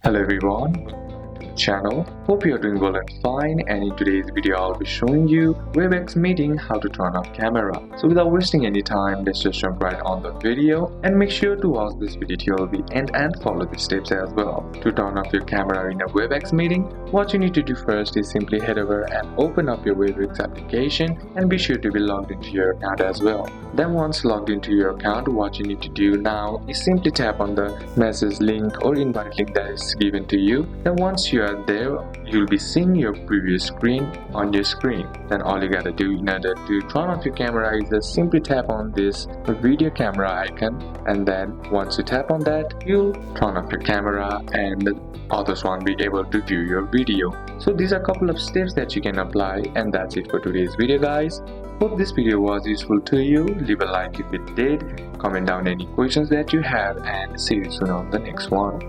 Hello everyone, channel. Hope you are doing well and fine, and in today's video I'll be showing you Webex meeting how to turn off camera. So without wasting any time, let's just jump right on the video and make sure to watch this video till the end and follow the steps as well. To turn off your camera in a Webex meeting, what you need to do first is simply head over and open up your Webex application and be sure to be logged into your account as well. Then once logged into your account, what you need to do now is simply tap on the message link or invite link that is given to you. Then once you are there, you'll be seeing your previous screen on your screen. Then all you gotta do in order to turn off your camera is just simply tap on this video camera icon, and then once you tap on that, you'll turn off your camera and others won't be able to view your video. So these are a couple of steps that you can apply, and that's it for today's video guys. Hope this video was useful to you. Leave a like if it did, comment down any questions that you have, and see you soon on the next one.